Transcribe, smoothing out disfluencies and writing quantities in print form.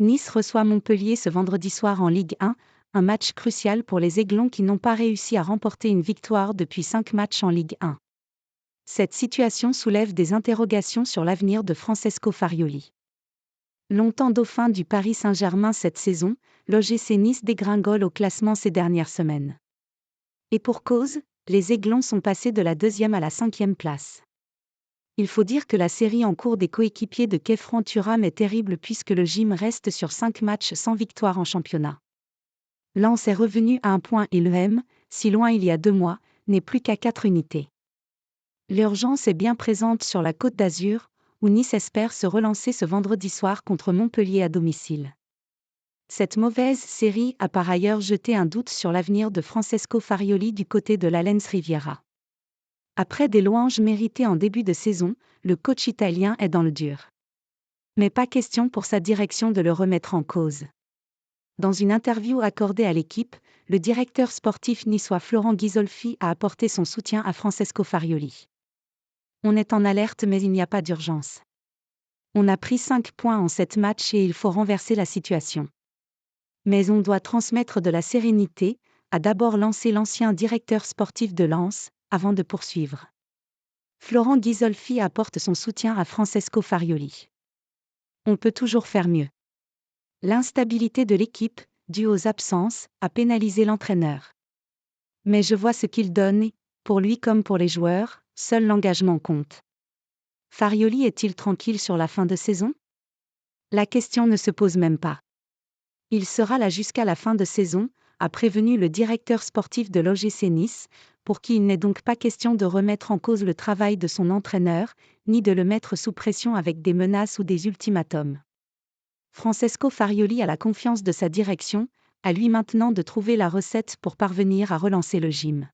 Nice reçoit Montpellier ce vendredi soir en Ligue 1, un match crucial pour les Aiglons qui n'ont pas réussi à remporter une victoire depuis 5 matchs en Ligue 1. Cette situation soulève des interrogations sur l'avenir de Francesco Farioli. Longtemps dauphin du Paris Saint-Germain cette saison, l'OGC Nice dégringole au classement ces dernières semaines. Et pour cause, les Aiglons sont passés de la 2e à la 5e place. Il faut dire que la série en cours des coéquipiers de Khéphren Thuram est terrible puisque le Gym reste sur 5 matchs sans victoire en championnat. Lens est revenu à 1 point et l'EM, si loin il y a 2 mois, n'est plus qu'à 4 unités. L'urgence est bien présente sur la Côte d'Azur, où Nice espère se relancer ce vendredi soir contre Montpellier à domicile. Cette mauvaise série a par ailleurs jeté un doute sur l'avenir de Francesco Farioli du côté de l'Allianz Riviera. Après des louanges méritées en début de saison, le coach italien est dans le dur. Mais pas question pour sa direction de le remettre en cause. Dans une interview accordée à l'équipe, le directeur sportif niçois Florent Ghisolfi a apporté son soutien à Francesco Farioli. On est en alerte mais il n'y a pas d'urgence. On a pris 5 points en 7 matchs et il faut renverser la situation. Mais on doit transmettre de la sérénité, a d'abord lancé l'ancien directeur sportif de Lens, avant de poursuivre. Florent Ghisolfi apporte son soutien à Francesco Farioli. On peut toujours faire mieux. L'instabilité de l'équipe, due aux absences, a pénalisé l'entraîneur. Mais je vois ce qu'il donne et, pour lui comme pour les joueurs, seul l'engagement compte. Farioli est-il tranquille sur la fin de saison ? La question ne se pose même pas. Il sera là jusqu'à la fin de saison, a prévenu le directeur sportif de l'OGC Nice, pour qui il n'est donc pas question de remettre en cause le travail de son entraîneur, ni de le mettre sous pression avec des menaces ou des ultimatums. Francesco Farioli a la confiance de sa direction, à lui maintenant de trouver la recette pour parvenir à relancer le Gym.